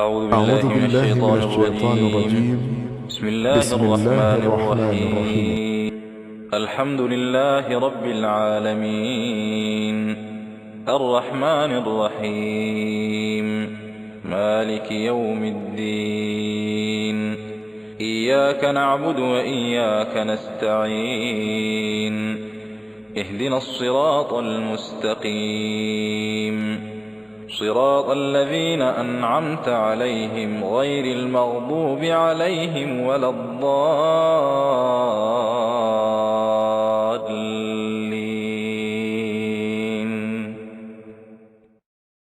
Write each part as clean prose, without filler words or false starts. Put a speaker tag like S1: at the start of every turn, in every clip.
S1: أعوذ بالله من الشيطان الرجيم. بسم الله الرحمن الرحيم. الحمد لله رب العالمين، الرحمن الرحيم، مالك يوم الدين، إياك نعبد وإياك نستعين، اهدنا الصراط المستقيم، صراط الذين أنعمت عليهم غير المغضوب عليهم ولا الضالين.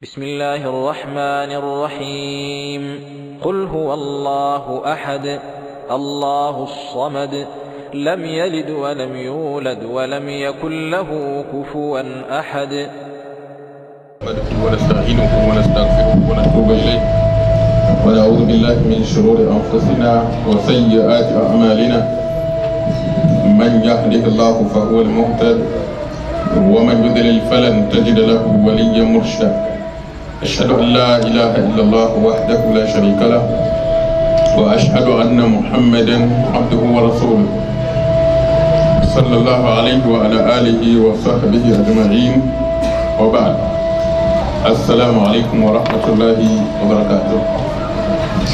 S1: بسم الله الرحمن الرحيم. قل هو الله أحد الله الصمد لم يلد ولم يولد ولم يكن له كفوا أحد.
S2: ونستعينه ونستغفره ونتوب إليه ونعوذ بالله من شرور أنفسنا وسيئات أعمالنا. من يهده الله فهو المهتد ومن يضلل فلن تجد له وليا مرشدا. أشهد أن لا إله إلا الله وحده لا شريك له وأشهد أن محمدا عبده ورسوله صلى الله عليه وعلى آله وصحبه أجمعين وبعد. Assalamu alaikum wa rahmatullahi wa barakatuh.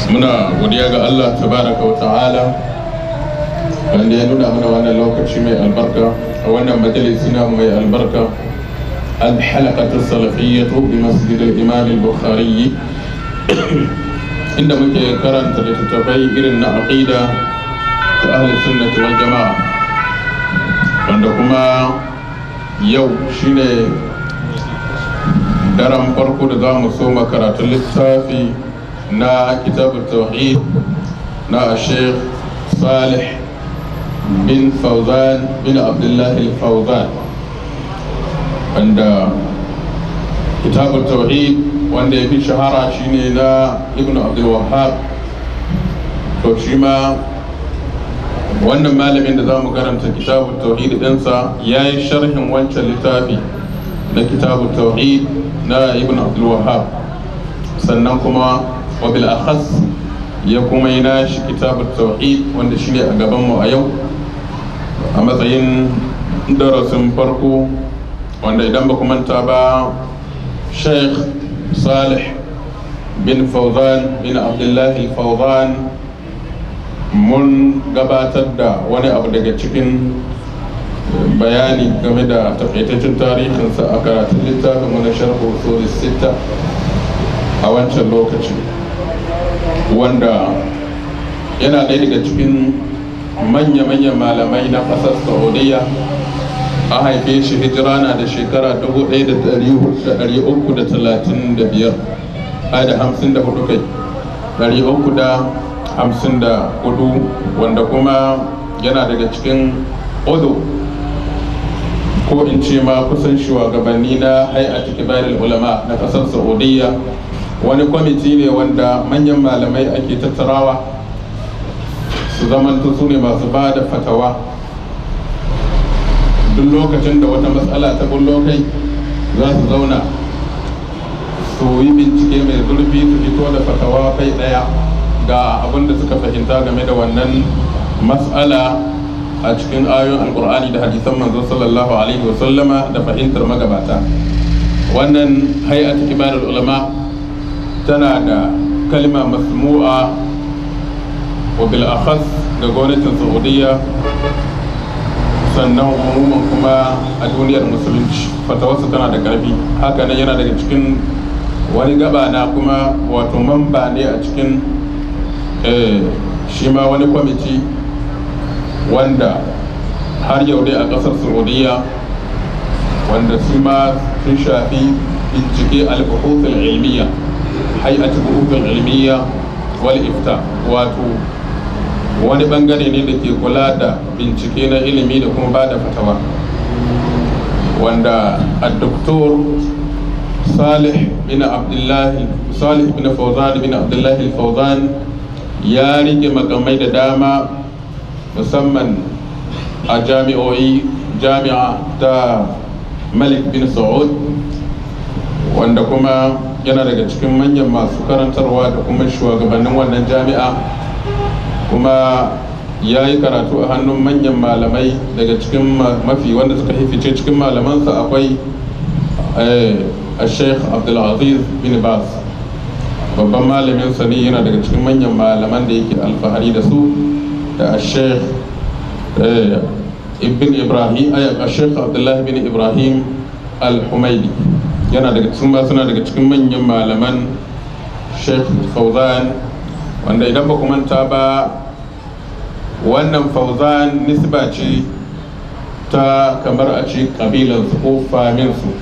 S2: Muna godiya ga Allah tabaraka wa ta'ala wanda ya nuna mana wannan lokaci mai albarka a wannan majalisi na mai albarka, al-halaqatu salafiyyatu bi masjid al-imam al-bukhari, inda muke karanta littattafai irin na aqida ta ahli sunnah wal jama'a, wanda kuma yau shine daren farko da za mu soma karatun littafi na kitabun tauhid na Sheikh Salih bin Fawzan bin Abdullahi Fawzan, wanda kitabun tauhid wanda ya fi shahara shine na Ibn Abdul Wahhab. To shi ma wannan malamin da za mu karanta kitabun tauhid ɗinsa ya yi sharhin wancan littafi na kitabun tauhid na Ibn Abdul Wahhab, sannan kuma wabil akhas ya kuma yi nashi kitabut tauhid wanda shine a gaban mu a yau a matsayin darasin farko, wanda idan ba ku manta ba Sheikh Salih bin Fawzan bin Abdullahi Fawzan mun gabatar da wani abu daga cikin bayani game da takaitaccen tarihinsa a karatun littafin wani sharhu usul sitta a wancan lokaci, wanda yana ɗaya daga cikin manya-manyan malamai na ƙasar Saudiya. A haife shi hijira na da shekara 1334 wanda kuma yana daga cikin ko in ce ma kusan shugabanni na hay'atu kibarul ulama na kasar Saudiya. Wani kwamiti ne wanda manyan malamai ake tattarawa su zamanto su ne masu ba da fatawa duk lokacin da wata matsala ta bullo kai, za su zauna su yi bincike mai zurfi, su fito da fatawa kai daya ga abin da suka fahimta game da wannan matsala a cikin ayoyin alkur'ani da hadisan manzo sallallahu alaihi wa sallama da fahimtar magabata. Wannan hay'atu kibarul ulama tana da kalma masmu'a wa bil akhas ga gwamnatin Saudiya, sannan umuman kuma a duniyar musulunci fatawarsa tana da karfi. Haka nan yana daga cikin wani gaba na kuma wato mamba ne a cikin shi ma wani kwamiti wanda har yau dai a ƙasar Saudiya, wanda su ma sun shafi bincike al-buhuthul ilmiya, hay'atu buhuthul ilmiya wal ifta, wato wani bangare ne da ke kula da bincike na ilimi da kuma ba da fatawa, wanda al-doktor Salih bin Fawzan bin Abdullahi Fawzan ya rike makamai da dama, musamman a jami'a ta Malik bin Saud, wanda kuma yana daga cikin manyan masu karantarwa da kuma shugabannin wannan jami'a, kuma ya yi karatu a hannun manyan malamai. Daga cikin mafi wanda suka hifice cikin malamansa akwai Sheikh Abdulaziz bin Baz, babban malamin sa ne, yana daga cikin manyan malaman da yake alfahari da su, da Sheikh ibn Ibrahim Sheikh Abdullah bin Ibrahim al-Humaidi, yana daga cikin suna daga cikin manyan malaman Sheikh Fauzan, wanda idan ba ku manta ba wannan Fauzan nisba ce ta kamar a ce kabilansu ko faminsu.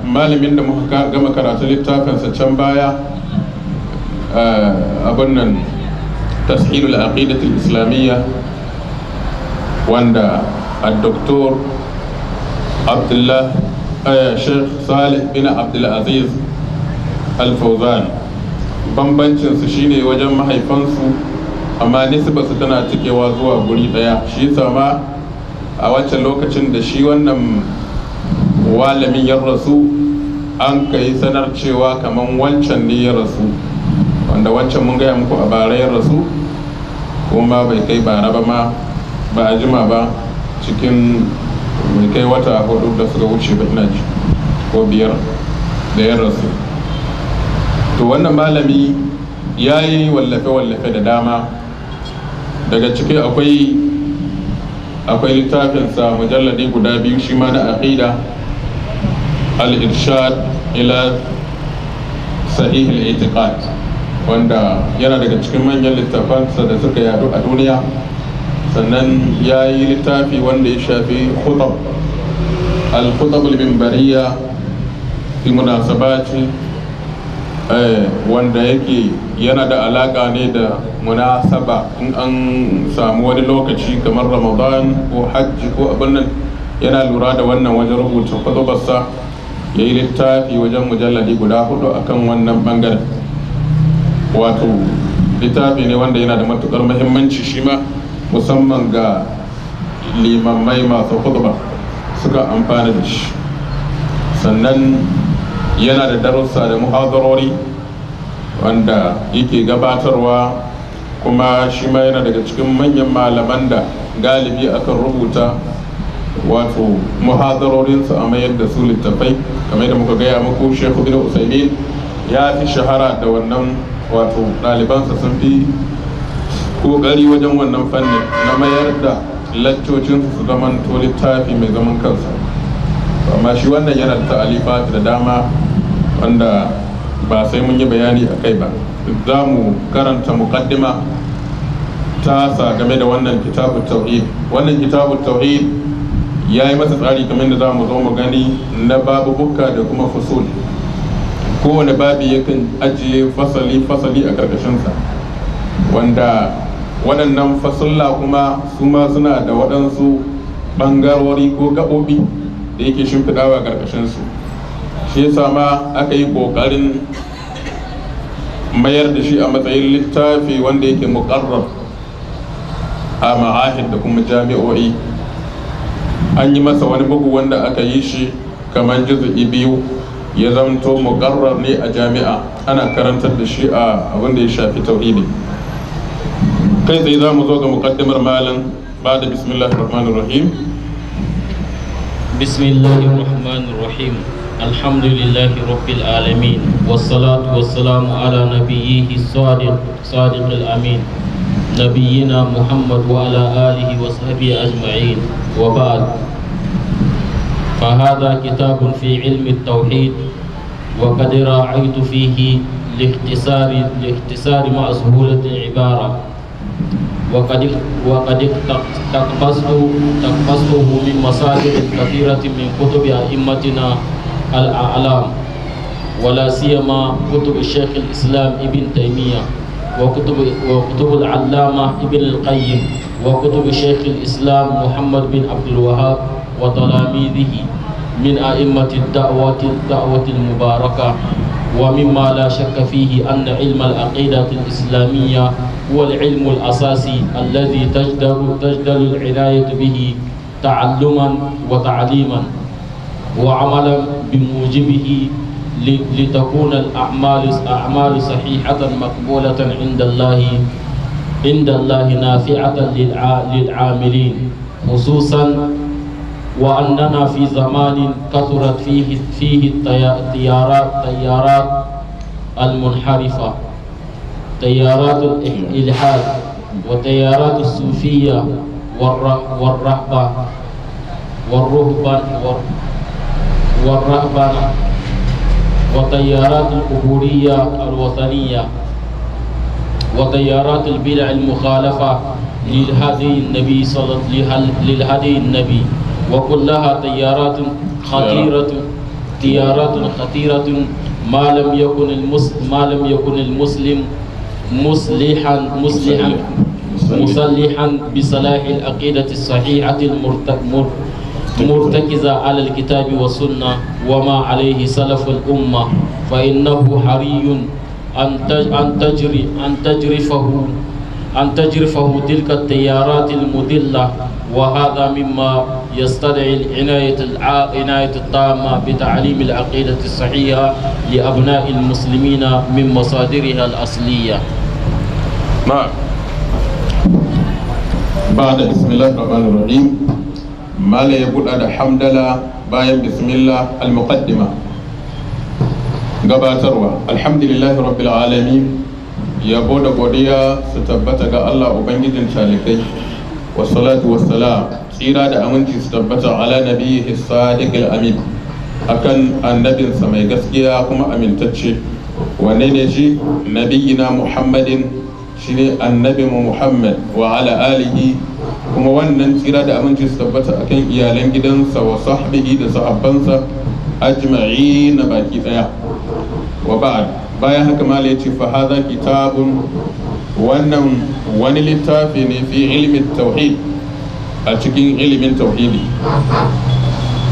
S2: Malamin da muka gama karatu littafinsa can baya, abin nan tashilul aqidatul islamiyya, wanda al-doktor Abdullah Sheikh Salih bin Abdulaziz al-Fauzan, bambancinsu shine wajen mahaifansu, amma nisbarsu tana cikewa zuwa guri daya. Shi sama a wancan lokacin da shi wannan walamin ya rasu, an kai sanar cewa kaman wancan ne ya rasu, wanda wancan mun gaya muku a bara ya rasu, kuma bai kai bara ba ma, ba a jima ba, cikin bai kai wata 4 da suka wuce ba ina ji, ko 5 da ya rasu. To wannan malami ya yi wallafe-wallafe da dama, daga ciki akwai littafinsa mujalladi guda 2 shi ma na aqida, al-irshad ila sahih al-i'tiqad, wanda yana daga cikin manyan littafansa da suka yadu a duniya. Sannan ya yi littafi wanda ya shafi al-khutab al-minbariyya fi munasabati, wanda yake yana da alaka ne da munasaba, in an samu wani lokaci kamar Ramadan ko hajji ko abin nan, yana lura da wannan wajen rubuta khutubarsa. Ya yi littafi wajen mujalladi guda 4 akan wannan bangaren. Wato littafi ne wanda yana da matukar muhimmanci shi ma, musamman ga limamai masu khutba suka amfana da shi. Sannan yana da darussa da muhadarori wanda yake gabatarwa, kuma shi ma yana daga cikin manyan malaman da galibi akan rubuta wato muhadarorinsu a mayar da su littafai. Kamar da muka gaya muku, Sheikh bin Usaimin ya fi shahara da wannan, wato ɗalibansa sun fi ƙoƙari wajen wannan fannin na mayar da laccocinsu su zaman to littafi mai zaman kansa. Amma shi wannan yana da ta'alifat da dama wanda ba sai mun yi bayani a kai ba. Za mu karanta muqaddima ta sa game da wannan kitabut tauhid. Wannan kitabut tauhid ya yi masa tsari kamar da za mu zo mu gani na babubuka da kuma fusul. Kowane babi yakan ajiye fasali a karkashinsa, wanda waɗannan fasulla kuma su ma suna da waɗansu ɓangarori ko gaɓoɓi da yake shimfiɗawa karkashinsu. Shi yasa ma aka yi ƙoƙarin mayar da shi a matsayin littafi wanda yake muƙarrar a ma'ahid da kuma jami'o'i. An yi masa wani bugu wanda aka yi shi kamar juz'i 2, ya zamto muqarrar ne a jami'a, ana karantar da shi a abin da ya shafi tauhidi. Kai tsaye za mu zo ga muqaddimar malam ba da bismillahir rahmanir rahim.
S3: Bismillahir rahmanir rahim. Alhamdulillahi rabbil alamin, wassalatu wassalamu ala nabiyyihi sadiqil amin, نبينا محمد وعلى آله وصحبه أجمعين. وبعد، فهذا كتاب في علم التوحيد، وقد راعيت فيه لاختصار مع سهولة العبارة، وقد تقبسته من مصادر كثيرة من كتب أئمتنا الأعلام، ولا سيما كتب الشيخ الإسلام ابن تيمية، وكتب العلامة ابن القيم، وكتب شيخ الإسلام محمد بن عبد الوهاب وتلاميذه من أئمة الدعوة المباركة. ومما لا شك فيه أن علم العقيدة الإسلامية هو العلم الأساسي الذي تجدر العناية به تعلما وتعليما. وعملا بموجبه لتكون الأعمال صحيحة مقبولة عند الله نافعة للعاملين، خصوصا وأننا في زمان كثرت فيه التيارات المنحرفة، تيارات الإلحاد وتيارات الصوفية والرهبة وتيارات القبورية الوثنية وتيارات البدع المخالفة للهدي النبي وكلها تيارات خطيرة ما لم يكن المسلم مصلحا بصلاح العقيدة الصحيحة مرتكزة على الكتاب والسنة وما عليه سلف الأمة، فإنه حري أن تجرفه تلك التيارات المضلة، وهذا مما يستدعي العناية التامة بتعليم العقيدة الصحيحة لأبناء المسلمين من مصادرها الأصلية.
S2: نعم. بعد بسم الله الرحمن الرحيم ما لا يقول هذا حمد لله باين بسم الله المقدمة gabatarwa alhamdulillahi rabbil alamin, yabo da godiya su tabbata ga Allah ubangijin talikai, wassalatu wassalam, tsira da aminci su tabbata ala nabiyhi sadiqil amin, akan annabinsa mai gaskiya kuma amintacce. Wane ne shi? Nabiyina Muhammadin, shine annabinmu Muhammad, wa ala alihi, kuma wannan tsira da aminci su tabbata akan iyalan gidansa wa sahbihi da sahabbansa ajma'in na baki daya. Wa ba'd, bayan haka mala yace fa hadha kitabun, wannan wani littafi ne fi ilmin tauhid, a cikin ilimin tauhidi.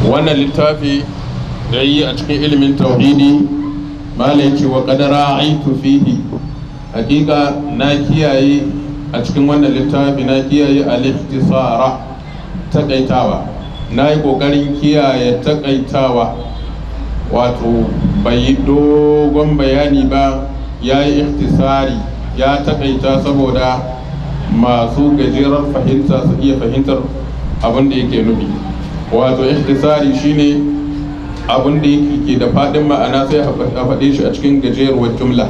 S2: Wannan littafi da yi a cikin ilimin tauhidi mala yace wa qad ra'aytu fihi, hakika na kiyaye a cikin wannan littafi, na kiyaye al-ikhtisara, takaitawa. Na yi kokarin kiyaye takaitawa, wato bai yi dogon bayani ba, ya yi ikhtisari, ya takaita saboda masu gajerar fahimta su iya fahimtar abin da yake nufi. Wato ikhtisari shine abin da yake da faɗin ma'ana sai a faɗe shi a cikin gajeruwar jumla,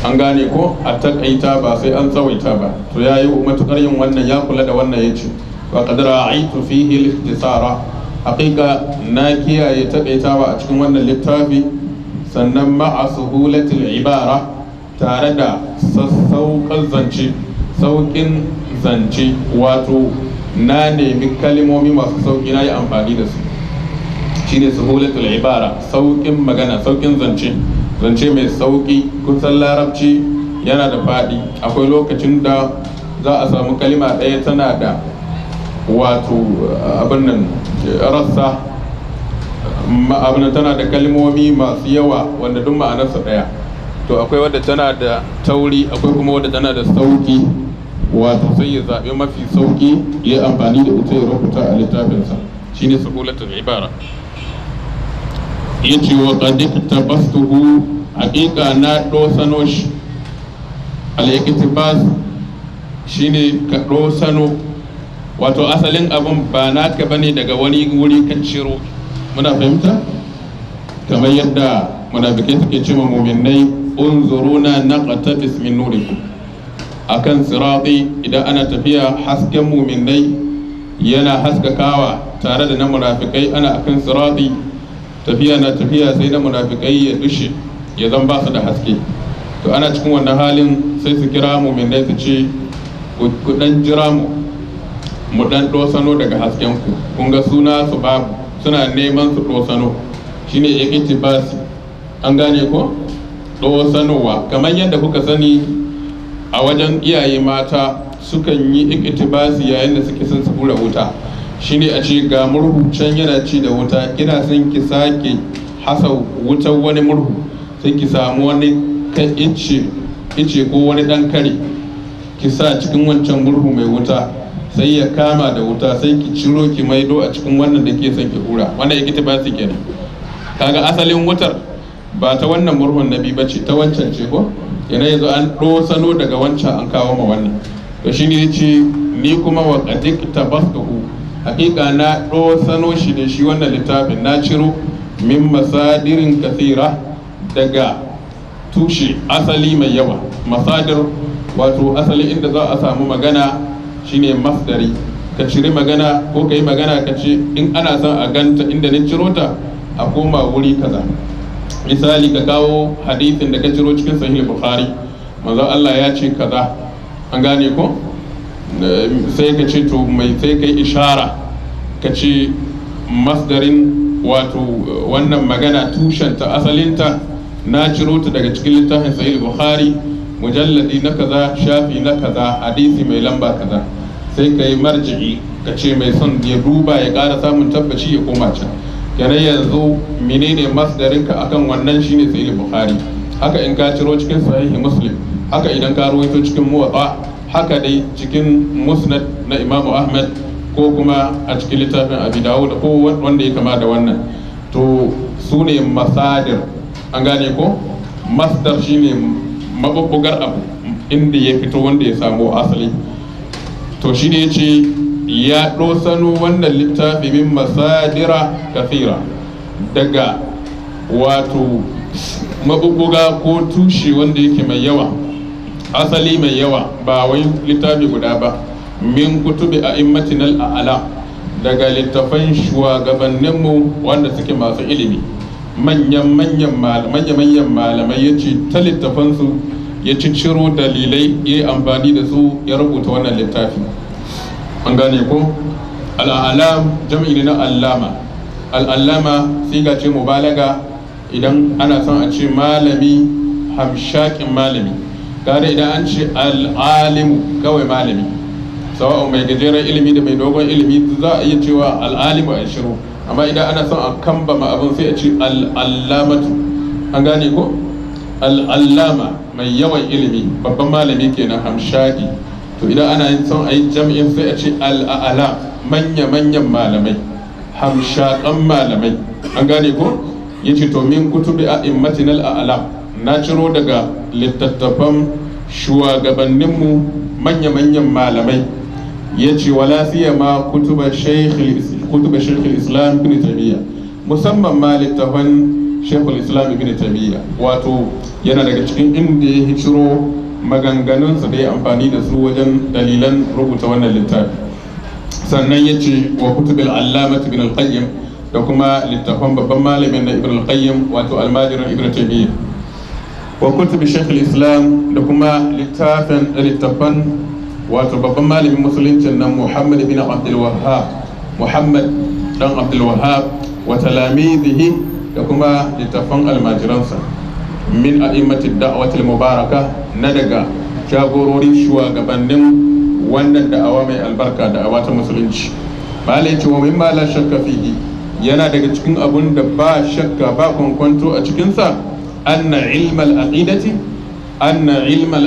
S2: an gane ko? A takaita ba sai an tsawaita ba. To ya yi matuƙar yin wannan, ya kula da wannan, ya ce wa qad ra'aytu fihi al-ikhtisara, haƙiƙa na kiyaye taƙaitawa a cikin wannan littafi, sannan ma'a suhulatul ibara, tare da sassauƙar zance, sauƙin zance, wato na nemi kalmomi masu sauƙi na yi amfani da su, shine suhulatul ibara, sauƙin magana, sauƙin zance, zance mai sauƙi. Kusan larabci yana da faɗi, akwai lokacin da za a samu kalima ɗaya tana da wato abin nan rassa, abin tana da kalmomi masu yawa wanda duk ma'anarsa ɗaya. To akwai wadda tana da tauri, akwai kuma wadda tana da sauki, wato sai ya zaɓi mafi sauki ya amfani da ita ya rubuta a littafinsa, shine suhulatul ibara. Yace wa qad iktabastuhu, haƙiƙa na dosano shi. Al-iktibas shine ka dosano, wato asalin abun ba naka bane, daga wani wuri ka ciro. Muna fahimta? Kamar yadda munafikai suke cewa mu'minai unzuruna naqtabis min nurikum, akan sirati idan ana tafiya hasken mu'minai yana haskakawa tare da na munafikai. Ana akan sirati, tafiya na tafiya sai na munafikai ya dushe, ya zan ba su da haske. To ana cikin wannan halin sai su kira mu'minai su ce ku dan jira mu dan dosano daga hasken ku. Kun ga suna su babu, suna neman su dosano, shine iktibasi, an gane ko? Dosanowa, kamar yadda kuka sani a wajen iyaye mata sukan yi iktibasi yayin da suke son su hura wuta, shine a ce ga murhu can yana ci da wuta, kina son ki sake hasa wutar wani murhu, sai ki samu wani kan ice ko wani dan kare ki sa cikin wancan murhu mai wuta, sai ya kama da wuta sai ki ciro ki maido a cikin wannan da ke son ki hura, wannan iktibasi kenan. Kaga asalin wutar ba ta wannan murhun nabi bace, ta wancan ce ko yana yanzu an sano daga wancan an kawo ma wannan. To shi ne yace ni kuma wa qadik tabastuhu, hakika na sano shi da shi wannan littafin na ciro min masadirin kathira, daga tushe asali mai yawa. Masadir wato asali inda za a samu magana shine masdari, ka ciri magana ko ka yi magana ka ce in ana son a ganta inda na ciro ta a koma wuri kaza. Misali ka kawo hadithin da ka ciro cikin sahih bukhari, manzo Allah ya ce kaza, an gane ko, sai ka ce to mai sai kai ishara ka ce masdarin wato wannan magana tushenta asalinta na ciro ta daga cikin littafin sahih bukhari mujalladi na kaza shafi na kaza hadisi mai lamba kaza, sai ka yi marji'i ka ce mai son ya duba ya ƙara samun tabbaci ya koma can. Kenan yanzu menene masdarinka akan wannan shine sahih bukhari. Haka in ka ciro cikin sahih muslim, haka idan ka rawaito cikin muwatta, haka dai cikin musnad na imamu ahmad, ko kuma a cikin littafin abi dawud ko wanda ya kama da wannan. To su ne masadir, an gane ko. Masdar shine mabubbugar abu inda ya fito wanda ya samu asali. To shi ne yace ya ɗosano wannan littafi min masadira kafira, daga wato mabubbuga ko tushe wanda yake mai yawa, asali mai yawa, ba wai littafi guda ba. Min kutubi a'immatinal a'la, daga littafan shugabanninmu wanda suke masu ilimi, manyan malamai ya ce ta littafansu ya ciro dalilai ya yi amfani da su ya rubuta wannan littafi, an gane ko. Al'alam jam'i ne na allama. Al'allama siga ce mubalaga idan ana son a ce malami, hamshakin malami. Gare idan an ce al'alimu kawai malami, sawa'un mai gajeren ilimi da mai dogon ilimi za a iya cewa al'alimu a shiru, amma idan ana son a kambama abin sai a ce al'allamatu, an gane ko. Al'allama mai yawan ilimi, babban malami kenan, hamshaki. To idan ana son a yi jam'in sai a ce al'ala, manya-manyan malamai, hamshakan malamai, an gane ko. Yace to min kutubi a'immatinal a'la, na ciro daga littattafan shugabanninmu manya-manyan malamai. Yace wala siyama kutuba shaykhul islam ibn taymiya, musamman ma littafan shaykhul islam ibn taymiya, wato yana daga cikin inda ya ciro maganganunsa da ya amfani da su wajen dalilan rubuta wannan littafi. Sannan yace wa kutubil allamat ibn al-qayyim, da kuma littafan babban malamin na ibn al-qayyim wato almajirin ibn taymiya. Wa kutubi shaykhul islam, da kuma littafan wato babban malamin musuluncin nan Muhammad bin Abdul Wahhab, Muhammad dan Abdul Wahhab, wa talamizihi, da kuma littafan almajiransa. Min a'immatid da'watil mubaraka, na daga jagororin shugabannin wannan da'awa mai albarka, da'awa ta musulunci. Malai ce wa mimma la shakka fihi, yana daga cikin abun da ba shakka ba kwankwanto a cikinsa, anna ilmal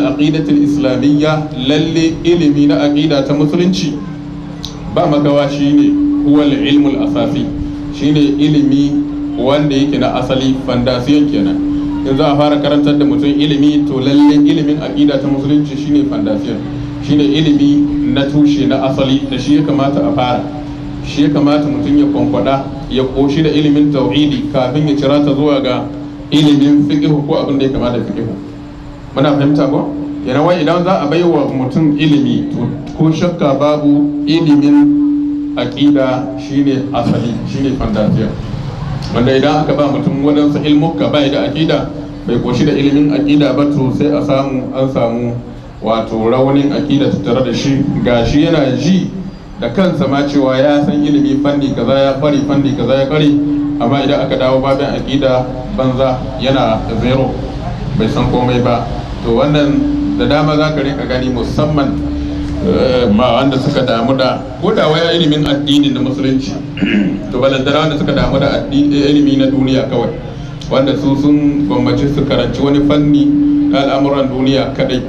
S2: aqidatul islamiyya, lalle ilimi na aqida ta musulunci ba makawa shine huwal ilmul asasi, shine ilimi wanda yake na asali, fandasiyon kenan. In za a fara karantar da mutum ilimi, to lalle ilimin aqida ta musulunci shine fandasiyon, shine ilimi na tushe na asali, da shi ya kamata a fara. Shi ya kamata mutum ya kwankwada ya koshi da ilimin tauhidi kafin ya cira ta zuwa ga ilimin fiqh ko abin da ya kamata fiqh. Muna fahimta ko? Yana wai idan za a baiwa mutum ilimi, to ko shakka babu ilimin aqida shine asali, shine fandasiya. Wanda idan aka ba mutum wadansu ilmuka bai da aqida, bai koshi da ilimin aqida ba, to sai an samu wato raunin aqida tattare da shi. Gashi yana ji da kansa ma cewa ya san ilimi fanni kaza ya kware, fanni kaza ya kware, amma idan aka dawo babin aqida banza, yana zero, bai san komai ba. To wannan da dama za ka rika gani, musamman ma wanda suka damu da koda waya ilimin addini na musulunci, to balantana wanda suka damu da ilimi na duniya kawai, wanda su sun gwammaci su karanci wani fanni na al'amuran duniya kadai.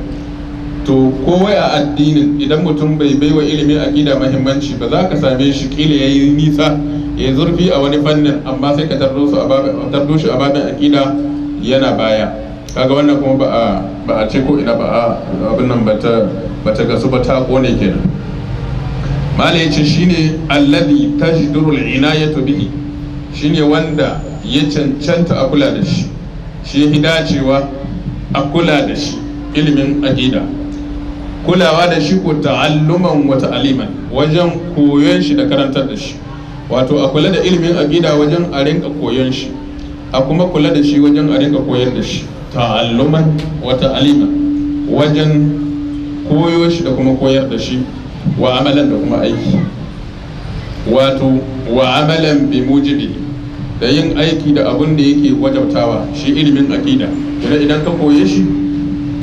S2: to kowai a addinin idan mutum bai baiwa ilimin aqida muhimmanci ba za ka same shi kila yayi nisa ya zurfi a wani fannin amma sai ka tardo shi a babin aqida yana baya. Kaga wannan kuma ba a ce ko ina ba abin nan ba ta gasu ba ta kone kenan. Malai yace shine alladhi tajduru al-inayatu bihi, shine wanda ya cancanta a kula da shi, shi ya dacewa a kula da shi ilimin aqida. Kulawa da shi ko ta'alluman wa ta'aliman, wajen koyon shi da karantar da shi. Wato a kula da ilimin aqida wajen a rinka koyon shi, a kuma kula da shi wajen a rinka koyar da shi. Ta'alluman wa ta'aliman, wajen koyo shi da kuma koyar da shi, wa amalan da kuma aiki. Wato wa amalan bi mujibi, da yin aiki da abun da yake wajabtawa shi ilimin aqida. Idan ka koye shi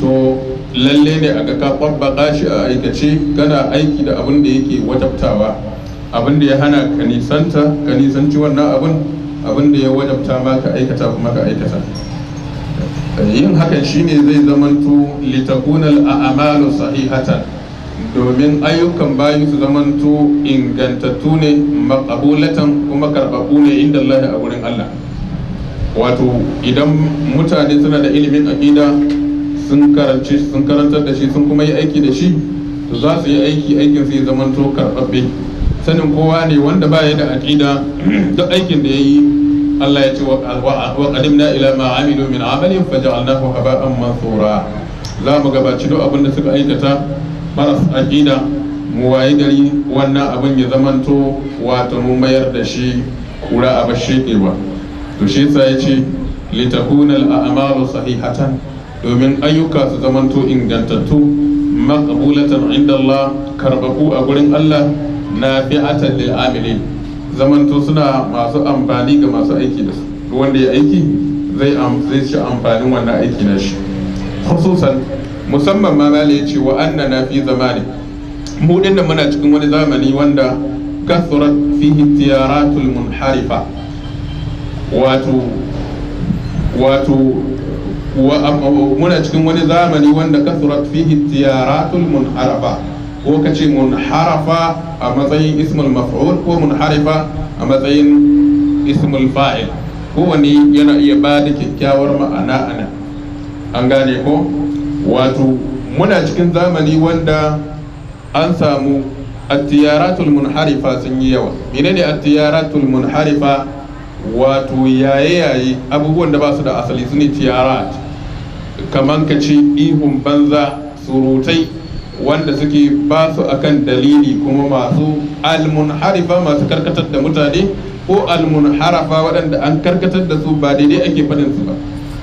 S2: to lalle ne a ga ka kwabbaka shi a aikace, kana aiki da abun da yake wajabtawa, abun da ya hana ka nisanci wannan abun da ya wajabta ma ka aikata kuma ka aikata. Yin hakan shine zai zamanto litakunal a'malu sahihatan, domin ayyukan bayi su zamanto ingantattu ne, maqbulatan kuma karbabu ne inda Allah a gurin Allah. Wato idan mutane suna da ilimin aqida sun karantar da shi sun kuma yi aiki da shi, to za su yi aikin su ya zamanto karbabbe. Sanin kowa ne wanda baya da aqida duk aikin da yayi Allah ya ce wa qadimna ila ma amilu min amalin faj'alnahu haba'an mansura. Za mu gabaci duk abin da suka aikata maras aqida, mu wayi gari wannan abin ya zamanto wato mu mayar da shi kura a bashekewa. To shi yasa ya ce litakuna al-a'malu sahihatan, domin ayyuka su zamanto ingantattu, maqbulatan inda Allah, karbaku a gurin Allah, nafi'atan lil amilin, zamanto suna masu amfani ga masu aiki da su. Wanda ya aiki zai ci amfanin wannan aiki na shi. Khususan musamman ma ya ce wa annana fi zamani, mu dinnan muna cikin wani zamani wanda kasurat fihi tiyaratul munharifa, muna cikin wani zamani wanda kasurat fihi tiyaratul munharifa, ko kace munharafa a matsayin ismul maf'ul ko munharifa a matsayin ismul fa'il, kowane yana iya ba da kyakkyawar ma'ana ana. An gane ko? Wato muna cikin zamani wanda an samu at-tiyaratul munharifa sun yi yawa. Menene at-tiyaratul munharifa? Wato yaye abubuwan da ba su da asali sune tiyarat, kaman kace ihun banza, surutai wanda suke ba su akan dalili, kuma masu al-munharifa masu karkatar da mutane, ko al-munharafa waɗanda an karkatar da su ba daidai ake faɗin su ba,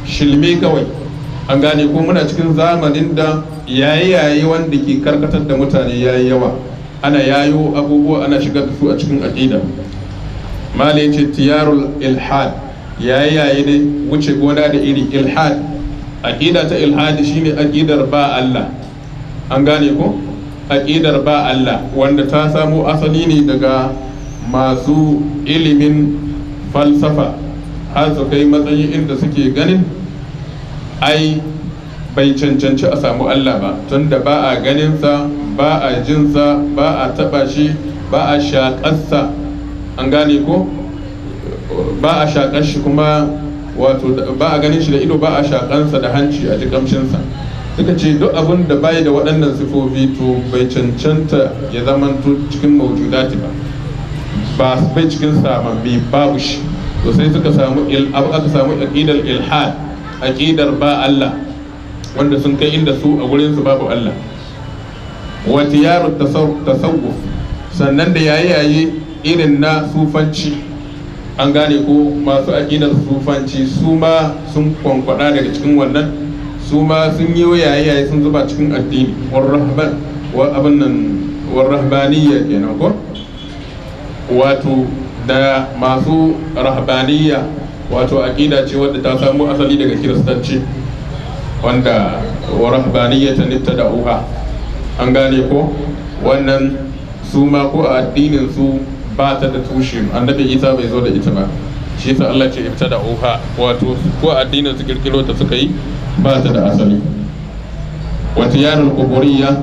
S2: shilme kawai. An gane ko muna cikin zamanin da yaye wanda ke karkatar da mutane yayi yawa, ana yayo abubuwa ana shigar da su a cikin aqida. Malai ce tiyarul ilhad, yaye ne wuce gona da iri. Ilhad, aqida ta ilhadi shine aqidar ba Allah. An gane ko? Aqidar ba Allah wanda ta samo asali ne daga masu ilimin falsafa, har su kai matsayi inda suke ganin ai bai cancanci a samu Allah ba, tunda ba a ganinsa, ba a jinsa, ba a taba shi, ba a shaƙarsa. An gane ko? Ba a shaƙar shi kuma, wato ba a ganin shi da ido, ba a shaƙansa da hanci a ji kamshinsa. Suka ce duk abin da bai da waɗannan sifofi to bai cancanta ya zamanto cikin mawjudati ba bai cikin samammi, babu shi. To sai aka samu aqidar ilhad, aqidar ba Allah, wanda sun kai inda su a gurin su babu Allah. Wa tiyarut tasawuf, sannan da yayi irin na sufanci. An gane ko? Masu aqidar sufanci su ma sun kwankwada daga cikin wannan, su ma sun yi yayi sun zuba cikin addini. Warrahbaniyya kenan ko? Wato da masu rahbaniyya, wato aqida ce wadda ta samu asali daga kiristanci, wanda warrahbaniyyatan ibtada'uha. An gane ko? Wannan su ma ko a addinin su ba ta da tushe, annabi Isa bai zo da ita ba, shi yasa Allah ce ibtada'uha, wato ko addinin su kirkiro ta suka yi, ba ta da asali. wata yanar kuburiya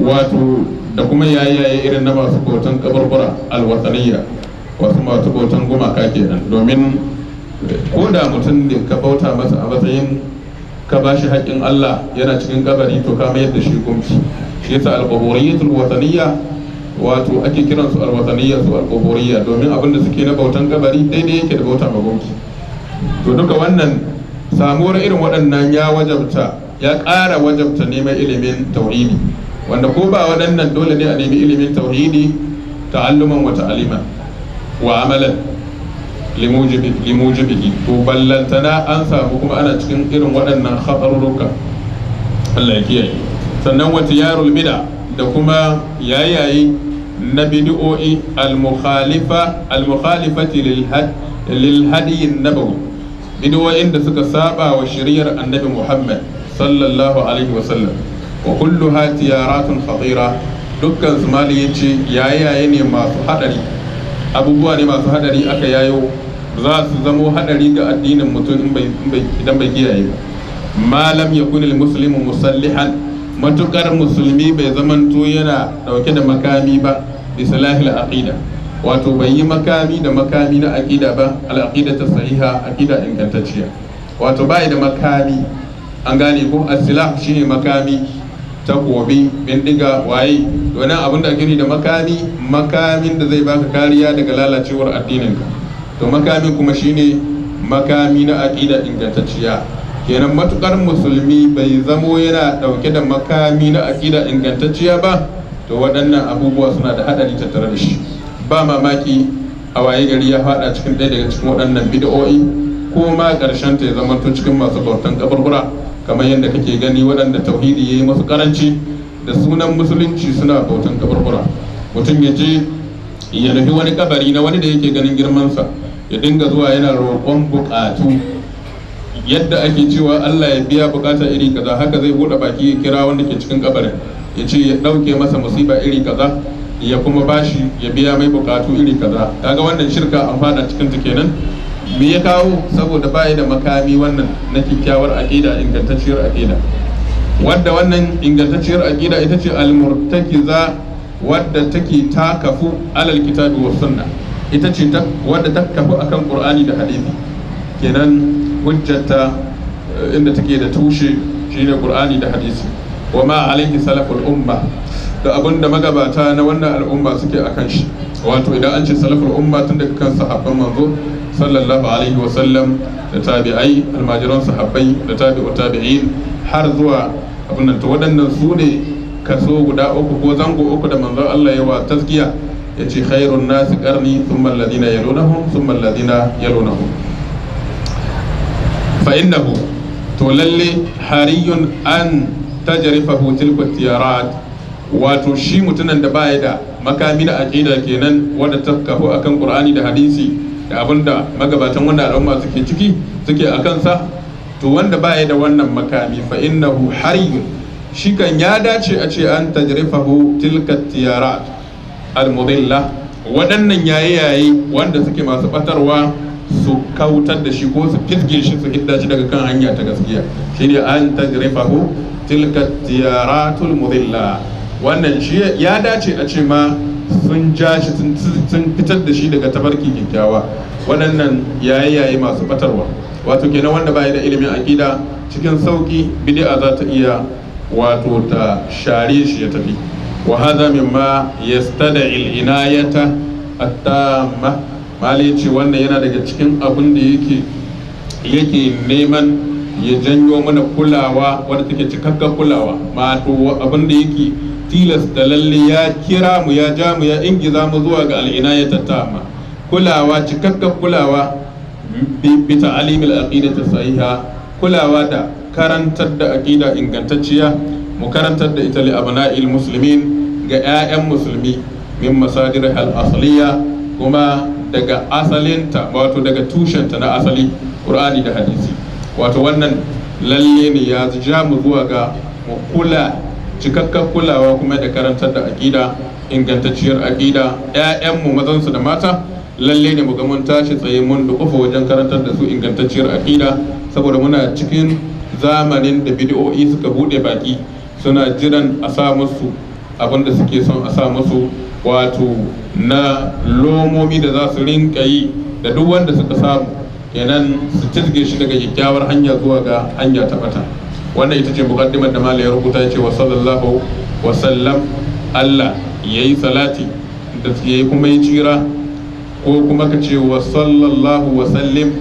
S2: wato da kuma yayaye irin na masu bautan kaburbura alwataniya, wasu masu bautan gumaka kenan. Domin ko da mutum da ka bauta masa a matsayin ka ba shi haƙƙin Allah yana cikin kabari, to ka mayar da shi gumki. Shi yasa al-quburiyatul wataniya wato ake kiransu al-wataniya su al-quburiya, domin abin da suke na bautan kabari daidai yake da bauta ma gumki. To duka wannan samuwar irin waɗannan ya ƙara wajabta neman ilimin tauhidi, wanda ko ba waɗannan dole ne a nemi ilimin tauhidi ta'alluman wa ta'aliman wa amalan limujibihi. To ballantana an samu kuma ana cikin irin waɗannan khatarurruka, Allah ya kiyaye. Sannan wata yarul bid'a da kuma yayayi na bid'o'i al-mukhalifati lil hadi nabawi, bid'o'in da suka saba wa shari'ar annabi Muhammad sallallahu alaihi wa sallam. Wa kulluha tiyaratun khatira, dukkan su mali yace yayaye ne masu hadari, abubuwa ne masu hadari aka yayo, za su zamo hadari ga addinin mutum idan bai kiyaye ba. Malam yakun al-muslimu musallihan, matukar musulmi bai zamanto yana dauke da makami ba, bi salahil aqida, wato bai yi makami da makami na aqida ba, al-aqida ta sahiha, aqida ingantacciya. Wato bai da makami, an gane ko as-silah shine makami, takobi, bindiga, waye. Wannan abin da ake da makamin da zai baka kariya daga lalacewar addininka. To makami kuma shine makami na aqida ingantacciya. Kenan matukar musulmi bai zamo yana dauke da makami na aqida ingantacciya ba, to waɗannan abubuwa suna da hadari tattare da shi. Ba mamaki a waye gari ya fada cikin ɗaya daga cikin waɗannan bid'o'i, ko ma ƙarshen ta ya zama to cikin masu bautan kaburbura, kamar yadda kake gani waɗanda tauhidi yayi masu karanci da sunan musulunci suna bautan kaburbura. Mutum ya je ya nufi wani kabari na wani da yake ganin girmansa, ya dinga zuwa yana roƙon buƙatu, yadda ake cewa Allah ya biya bukata iri kaza, haka zai bude baki ya kira wanda ke cikin kabarin ya ce ya dauke masa musiba iri kaza, ya kuma bashi ya biya mai bukatu iri kaza. Kaga wannan shirka an fada cikin ta kenan. Me ya kawo? Saboda bai da makami wannan na kyakkyawar aqida, ingantacciyar aqida, wadda wannan ingantacciyar aqida ita ce al-murtakiza, wadda take ta kafu alal kitabi was sunna, ita ce wadda ta kafu akan qur'ani da hadisi. Kenan hujjata inda take da tushe shine qur'ani da hadisi. Wa ma alaihi salaful umma, da abinda magabata na wannan al'umma suke akan shi. Wato idan an ce salaful umma tun daga kan sahabban manzo sallallahu alaihi wa sallam, da tabi'ai, almajiran sahabbai, da tabi'u tabi'in har zuwa abin nan. To waɗannan su ne kaso guda uku ko zango uku da manzon Allah ya wa tazkiya, yace khairun nasi qarni thumma alladhina yalunahum thumma alladhina yalunahum. فإنه تولي حري أن تجرفه تلك التيارات. wato shi mutumin da baya da makami na aqida kenan wanda ta kafu akan Qur'ani da hadisi da abinda magabatan wannan al'umma suke ciki suke akan sa, to wanda baya da wannan makami fa innahu hariyun, shi kan ya dace a ce an tajrifahu tilka tiyarat al-mudilla, waɗannan yayi wanda suke masu batarwa su kautar da shi ko su fitge shi, su hidda shi daga kan hanya ta gaskiya. Shine an tajrifahu tilka tiyaratul mudilla, wannan shi ya dace a ce ma sun ja shi sun fitar da shi daga tabarki kyakkyawa. Waɗannan yayi masu batarwa, wato kenan wanda bai da ilimin aqida cikin sauki bid'a za ta iya wato ta share shi ya tafi. Wa hadha mimma yastad'i al-inayata at-tamma, mali ce wannan yana daga cikin abin da yake neman ya janyo mana kulawa wadda take cikakken kulawa, mato abin da yake tilas da lalle ya kira mu, ya ja mu, ya ingiza mu zuwa ga al'inayata tamma, kulawa, cikakken kulawa bi ta'alim al-aqidati sahiha, kulawa da karantar da aqida ingantacciya, mu karantar da ita li abna'il muslimin, ga 'ya'yan musulmi, min masadir al-asliya, kuma daga asalinta, wato daga tushenta na asali, Qur'ani da hadisi. Wato wannan lalle ne ya ja mu zuwa ga mu kula, cikakken kulawa kuma da karantar da aqida, ingantacciyar aqida. 'Ya'yanmu mazansu da mata lalle ne mu ga mun tashi tsaye mun dukufa wajen karantar da su ingantacciyar aqida, saboda muna cikin zamanin da bid'o'i suka bude baki. suna jiran a sa musu abinda suke son a sa musu, wato na lomomi da za su rinka yi da duk wanda suka samu, kenan su tilge shi daga kyakkyawar hanya zuwa ga hanya ta bata. Wannan ita ce muqaddimar da malai ya rubuta, ya ce wa sallallahu wa sallam, Allah yayi salati da yayi kuma yi tsira, ko kuma ka ce wa sallallahu wa sallim,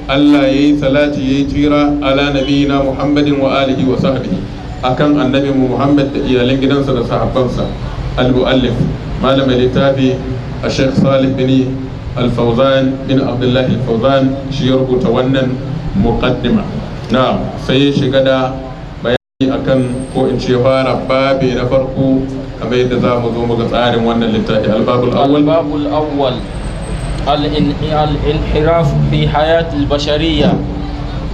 S2: Allah yayi salati yayi tsira ala nabiyina Muhammadin wa alihi wa sahbihi, akan annabi Muhammad da iyalan gidansa da sahabbansa. Al-muallif malam littafi Sheikh Salih bin Al-Fawzan bin Abdullah Al-Fawzan shi ya rubuta wannan muqaddima. Na'am, sai ya shiga da bayani akan, ko in ce fara babi na farko kamar yadda za mu zo mu ga tsarin wannan littafi. Al-babul
S3: awwal الانحراف في حياة البشرية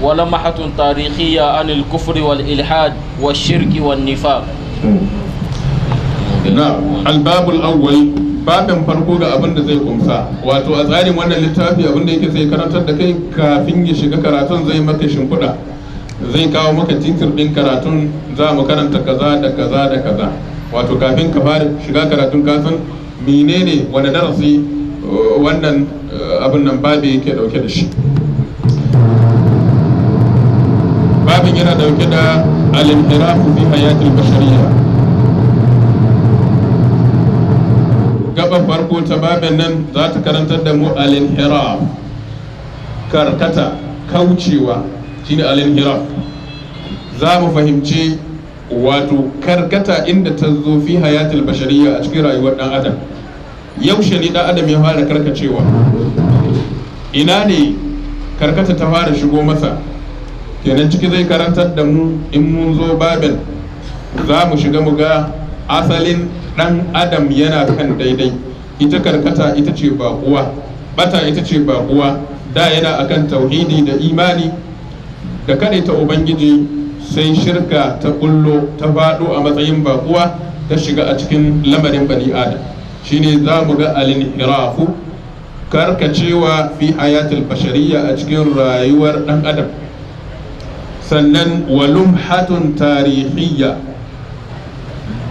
S3: ولمحة تاريخية عن الكفر والإلحاد والشرك والنفاق.
S2: نعم، الباب الأول babin farko ga abin da zai kumsa, wato a tsarin wannan littafi abin da yake sai karantar da kai kafin ya shiga karatun zai maka shimfiɗa, zai kawo maka titir ɗin karatun, za mu karanta kaza da kaza da kaza, wato kafin ka fara shiga karatun kasan menene wani darasi wannan abin nan babi yake dauke da shi. Babin yana dauke da al-inhirafu fi hayatil bashariyya. Gaban farko ta babin nan za ta karantar da mu al-inhiraf, karkata, kaucewa, shine al-inhiraf. Za mu fahimci wato karkata inda ta zo fi hayatil bashariyya a cikin rayuwar dan adam. Yaushe ne dan adam ya fara karkacewa, ina ne karkata ta fara shigo masa, kenan ciki zai karantar da mu. In mun zo babin za mu shiga mu ga asalin dan adam yana kan daidai, ita karkata ita ce baƙuwa, bata ita ce baƙuwa. Da yana akan tauhidi da imani da kadaita ubangiji, sai shirka ta kullo ta faɗo a matsayin baƙuwa, ta shiga a cikin lamarin bani adam. Shine za mu ga al-inhirafu, karkacewa fi hayatul bashariyya a cikin rayuwar dan adam. Sannan walumhatun tarihiyya,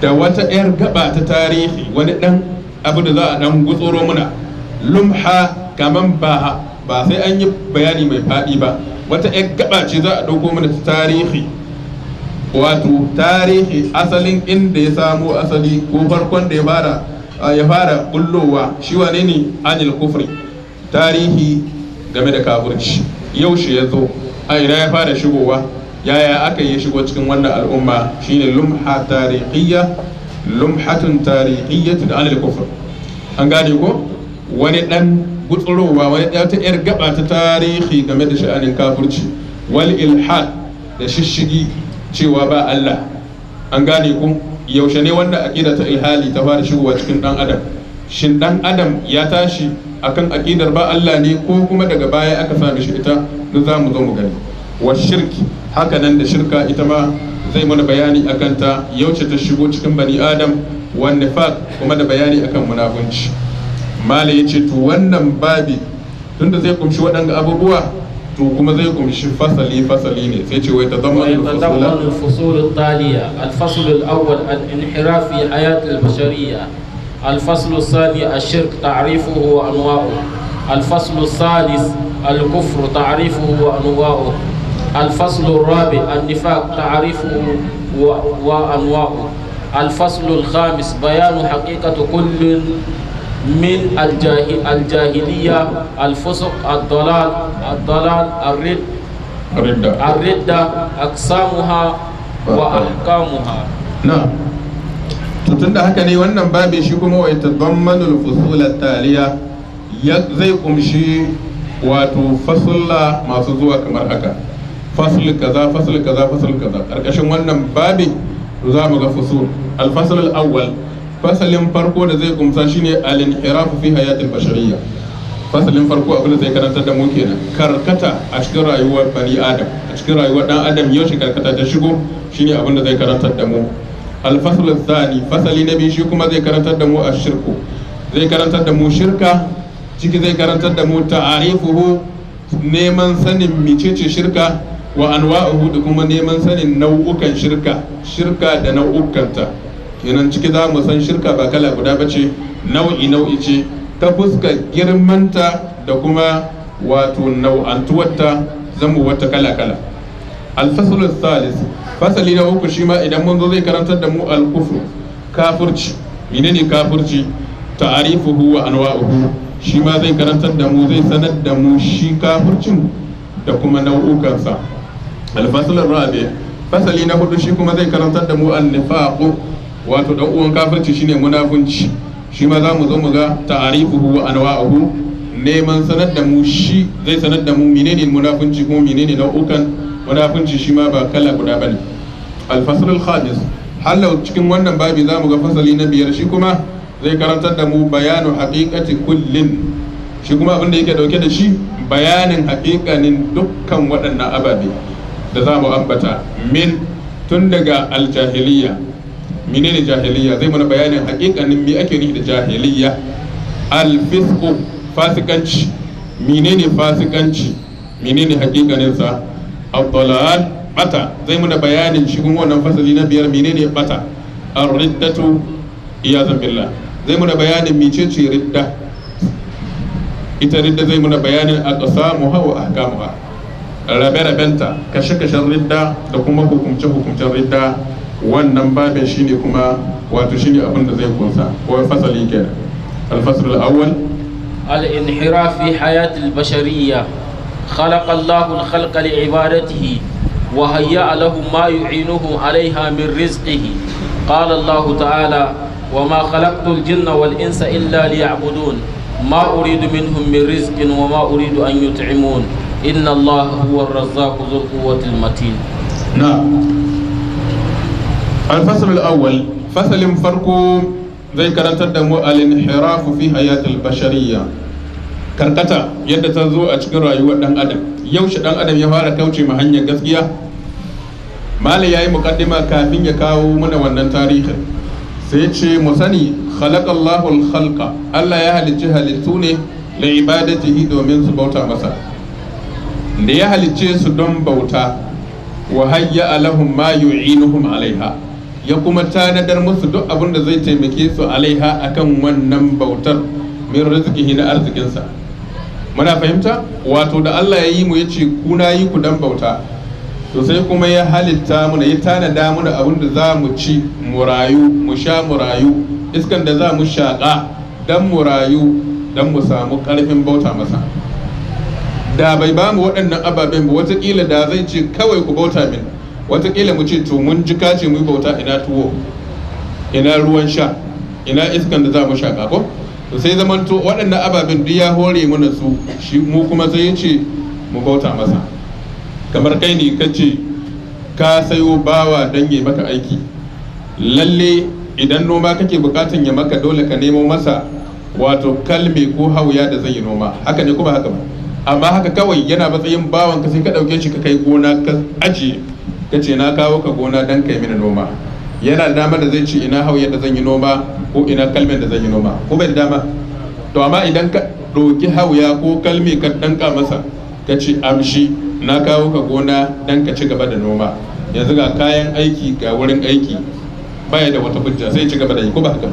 S2: da wata 'yar gaba ta tarihi, wani dan abu da za a dan gutsuro muna. Lumha kaman ba sai an yi bayani mai faɗi ba, wata 'yar gaba ce za a ɗauko mana ta tarihi, wato tarihi asalin inda ya samo asali, ko farkon da ya fara bullowa shi wane ne, anil kufri, tarihi game da kafirci. Yaushe ya zo, a ina ya fara shigowa, yaya aka yi shigo cikin wannan al'umma, shine lumha tarihiyya, lumhatun tarihiyyatun anil kufr. An gane ko, wani dan gutsurowa, wani ta yar gaba ta tarihi game da sha'anin kafirci, wal ilhad, da shishigi cewa ba Allah. An gane ko, yaushe ne wanda aqida ta ilhali ta fara shigowa cikin dan adam? Shin dan adam ya tashi akan aqidar ba Allah ne, ko kuma daga baya aka sami shi ita? Duk za mu zo mu gani. Wa shirki, haka nan da shirka ita ma zai mana bayani akan ta, yaushe ta shigo cikin bani adam. Wa nifaq, kuma da bayani akan munafunci. Mala yace to wannan babi tunda zai kumshi waɗanda abubuwa, to kuma zai kumshi fasali ne, sai ce wai tadammanu
S3: al-fusul at-taliya. al-fasl al-awwal al-inhiraf fi hayat al-bashariyya. al-fasl ath-thani ash-shirk ta'rifuhu wa anwa'uhu. al-fasl ath-thalith al-kufr ta'rifuhu wa anwa'uhu. al-fasl ar-rabi' an-nifaq ta'rifuhu wa anwa'uhu. al-fasl al-khamis bayanu haqiqati kull من الجاهلية، الفسق، الضلال، الردة، أقسامها وأحكامها.
S2: نعم. tunda haka ne wannan babi shi kuma wa yatadammanu al-fusul at-taliya, zai kumshi wato fasulla masu zuwa kamar haka. Fasl kaza, fasl kaza, fasl kaza. Karkashin wannan babi za mu ga fusul. Al-fasl al-awwal, fasalin farko da zai kumsa shine al-inhirafu fi hayatil bashariyya. Fasalin farko abin da zai karanta da mu kenan, karkata a cikin rayuwar bani adam, a cikin rayuwar dan adam. Yaushe karkata ta shigo, shine abin da zai karantar da mu. Al-fasl ath-thani, fasali na biyu shi kuma zai karantar da mu ash-shirku, zai karantar da mu shirka. Ciki zai karantar da mu ta'arifuhu, neman sanin mecece shirka, wa anwa'uhu da kuma neman sanin nau'ukan shirka da nau'ukanta. Kenan ciki za mu san shirka ba kala guda ba ce, nau'i ce ta fuskar girmanta da kuma wato nau'antuwarta zamu wata kala. Al-fasl al-thalith, fasali na uku shi ma idan mun zo zai karantar da mu al-kufr, kafirci. Menene kafirci? Ta'arifuhu wa anwa'uhu, shi ma zai karantar da mu, zai sanar da mu shi kafircin da kuma nau'ukansa. Al-fasl al-rabi, fasali na hudu shi kuma zai karantar da mu an-nifaq, wato dan uwan kafirci shine munafunci. Shi ma za mu zo mu ga ta'arifuhu wa anwa'uhu, neman sanar da mu shi zai sanar da mu menene munafunci kuma menene nau'ukan munafunci, shi ma ba kala guda bane. Al-fasl al-khamis, halau cikin wannan babi za mu ga fasali na biyar, shi kuma zai karantar da mu bayanu haqiqati kullin. Shi kuma abin da yake dauke da shi bayanin haƙiƙanin dukkan waɗannan ababe da za mu ambata, min tun daga al-jahiliya. Menene jahiliya? Zai mana bayanin haƙiƙanin me ake nufi da jahiliya. Al-fisqu, fasikanci. Menene fasikanci? Menene haƙiƙanin sa? Ad-dalal, bata. Zai mana bayanin shi kuma wannan fasali na biyar menene bata. Ar-riddatu, iyazan billah. Zai mana bayanin mecece ridda. Ita ridda zai mana bayanin aqsamuha wa ahkamuha, rabe-rabenta, kashe-kashen ridda da kuma hukumce-hukumcen ridda. Wannan babin shine kuma wato shine abin da zai kunsa ko fasali kenan. Al-fasl al-awwal,
S3: al-inhiraf fi hayat al-bashariyya. خلق الله الخلق لعبادته وهيأ لهم ما يعينهم عليها من رزقه. قال الله تعالى: وما خلقت الجن والإنس إلا ليعبدون ما أريد منهم من رزق وما أريد أن يطعمون إن الله هو الرزاق ذو القوة المتين.
S2: نعم. الفصل الأول، فصل فرقو زي كرنتر دمو الانحراف في حياة البشرية. karkata yadda ta zo a cikin rayuwar dan adam. Yaushe dan adam ya fara kauce ma hanyar gaskiya? Malai yayi muqaddima kafin ya kawo mana wannan tarihin. Sai ce mu sani khalaqallahu al-khalqa, Allah ya halicci halittu ne li ibadatihi domin su bauta masa. Da ya halicce su don bauta, wa hayya lahum ma yu'inuhum alaiha, ya kuma tanadar musu duk abin da zai taimake su alaiha akan wannan bautar, min rizqihi na arzikinsa. Muna fahimta? Wato da Allah ya yi mu ya ce kuna yi ku dan bauta, to sai kuma ya halitta muna, ya tanada muna abin da za mu ci mu rayu, mu sha mu rayu, iskan da za mu shaƙa dan mu rayu, dan mu samu ƙarfin bauta masa. Da bai ba mu waɗannan ababen ba, watakila da zai ce kawai ku bauta min, watakila mu ce to mun ji kace mu yi bauta, ina tuwo, ina ruwan sha, ina iskan da za mu shaƙa ko? To sai zamanto waɗannan ababen duk ya hore mana su, shi mu kuma sai ya ce mu bauta masa. Kamar kai ne ka ce ka sayo bawa don ya maka aiki, lalle idan noma kake bukatan ya maka, dole ka nemo masa wato kalme ko hauya da zai yi noma, haka ne kuma haka ba. Amma haka kawai yana matsayin bawan ka sai ka ɗauke shi ka kai gona ka ajiye, ka ce na kawo ka gona don ka yi mini noma. Yana da dama da zai ce ina hauya da zan yi noma ko ina kalmen da zan yi noma, ko bai da dama? To amma idan ka ɗauki hauya ko kalme ka danka masa, ka ce amshi na kawo ka gona dan ka ci gaba da noma, yanzu ga kayan aiki ga wurin aiki, baya da wata hujja sai ci gaba da yi, ko ba haka?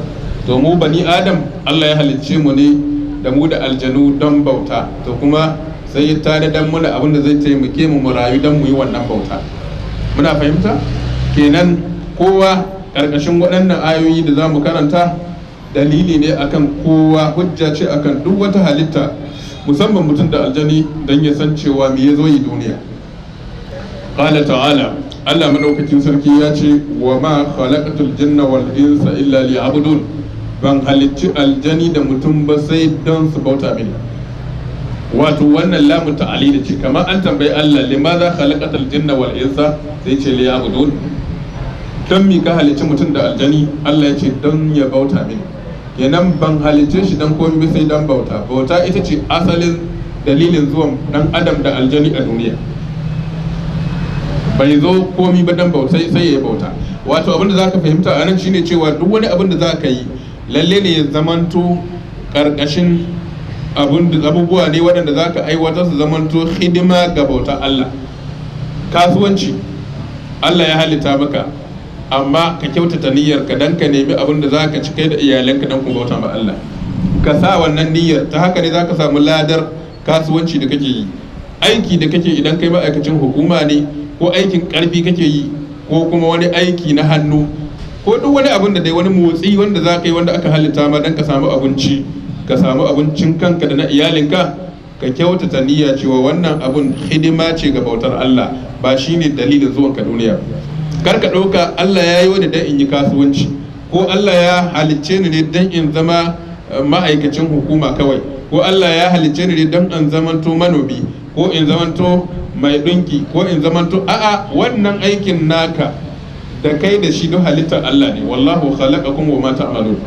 S2: To mu bani adam Allah ya halicce mu ne da mu da aljanu don bauta, to kuma sai ya tare dan muna abin da zai taimake mu mu rayu dan mu yi wannan bauta. Muna fahimta? Kenan kowa ƙarƙashin waɗannan ayoyi da za mu karanta dalili ne akan kowa, hujja ce akan duk wata halitta, musamman mutum da aljani, don ya san cewa me ya zo yi duniya. Qala ta'ala, Allah madaukakin sarki ya ce wa ma khalaqatul jinna wal insa illa liya'budun, ban halicci aljani da mutum ba sai don su bauta mini. Wato wannan lamu ta'ali da ce kamar an tambayi Allah limaza khalaqatul jinna wal insa, sai ce liya'budun. Don mi ka halicci mutum da aljani? Allah ya ce don ya bauta mini. Kenan ban halicce shi don komai sai don bauta. Bauta ita ce asalin dalilin zuwan dan adam da aljani a duniya. Bai zo komi ba dan bauta sai ya bauta. Wato abin da za ka fahimta a nan shine cewa duk wani abin da za ka yi lalle ne ya zamanto karkashin abubuwa ne waɗanda za ka aiwatar su zamanto hidima ga bauta Allah. kasuwanci Allah ya halitta maka, amma ka kyautata niyyarka dan ka nemi abin da zaka ci kai da iyalanka dan ku bauta ma Allah. Ka sa wannan niyyar, ta haka ne zaka samu ladar kasuwanci da kake yi. Aiki da kake idan kai ma'aikacin hukuma ne, ko aikin karfi kake yi, ko kuma wani aiki na hannu, ko duk wani abin da dai wani motsi wanda za ka yi wanda aka halitta ma don ka samu abinci, ka samu abincin kanka da na iyalinka, ka kyautata niyya cewa wannan abun hidima ce ga bautar Allah, ba shi ne dalilin zuwanka duniya. Kar ka ɗauka Allah ya yi wani don in yi kasuwanci, ko Allah ya halicce ni ne don in zama ma'aikacin hukuma kawai, ko Allah ya halicce ni ne don in zamanto manomi, ko in zamanto mai ɗinki, ko in zamanto a'a, wannan aikin naka da kai da shi don halittar Allah ne. Wallahu khalaqakum wa ma ta'malun.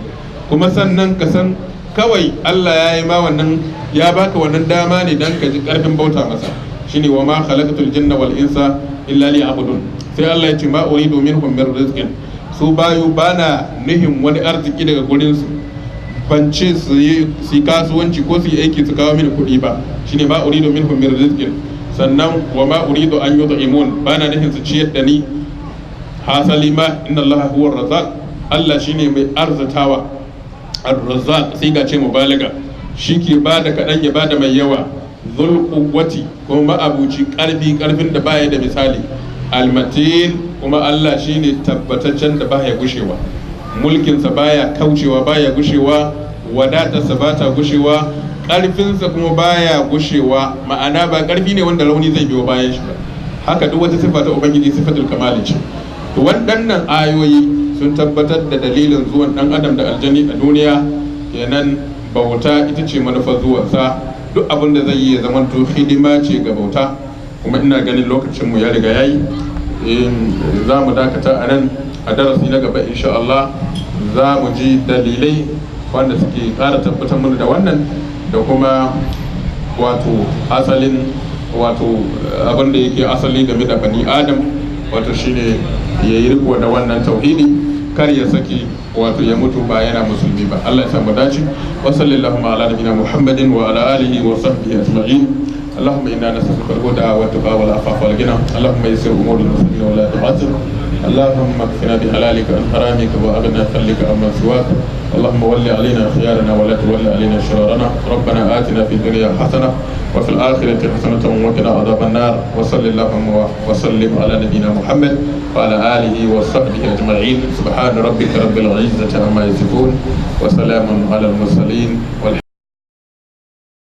S2: Kuma sannan ka san kawai Allah ya yi ma wannan, ya baka wannan dama ne dan ka ji karfin bauta masa. Shine wa ma khalaqatul jinna wal insa illa liya'budun. Sai Allah ya ce ma uridu minhum min rizqin. Su bayu bana nuhin wani arziki daga gurin su. Ban ce su yi kasuwanci ko su yi aiki su kawo mini kuɗi ba. Shine ma uridu minhum min rizqin. Sannan wa ma uridu an yut'imun, bana nuhin su ciyar da ni. Hasali ma inna Allah huwa razzaq, Allah shine mai arzatawa. Ar-razzaq sai ga ce mubalaga, shi ke bada kaɗan ya bada mai yawa. Dhul quwwati, kuma ma'abuci karfin da baya da misali. Al-matin, kuma Allah shine tabbataccen da baya gushewa. Mulkinsa baya kaucewa, baya gushewa. Wadatarsa bata gushewa. Ƙarfinsa kuma baya gushewa, ma'ana ba ƙarfi ne wanda rauni zai biyo bayan shi ba. Haka duk wata sifa ta Ubangiji sifatul kamali ce. To waɗannan ayoyi sun tabbatar da dalilin zuwan ɗan adam da aljani a duniya, kenan bauta ita ce manufar zuwansa. Duk abin da zai yi ya zama to hidima ce ga bauta. Kuma ina ganin lokacinmu ya riga yayi, za mu dakata a nan. A darasi na gaba insha Allah za mu ji dalilai wanda suke ƙara tabbatar mana da wannan, da kuma wato asalin wato abin da yake asali game da bani adam, wato shine ya yi riko da wannan tauhidi, kar ya saki wato ya mutu ba yana musulmi ba. Allah ya samu dace. Wa sallallahu ala nabiyina Muhammadin wa ala alihi wa sahbihi ajma'in. اللهم انا نسالك الهدى والتقى والعفاف والغنى. اللهم يسر امور المسلمين ولا تعسر. اللهم اكفنا بحلالك عن حرامك واغنى بفضلك عمن سواك. اللهم ول علينا خيارنا ولا تول علينا شرارنا. ربنا آتنا في الدنيا حسنه وفي الآخرة حسنة وقنا عذاب النار. وصل اللهم وسلم على نبينا محمد وعلى آله وصحبه أجمعين. سبحان ربك رب العزة عما يصفون وسلام على المرسلين.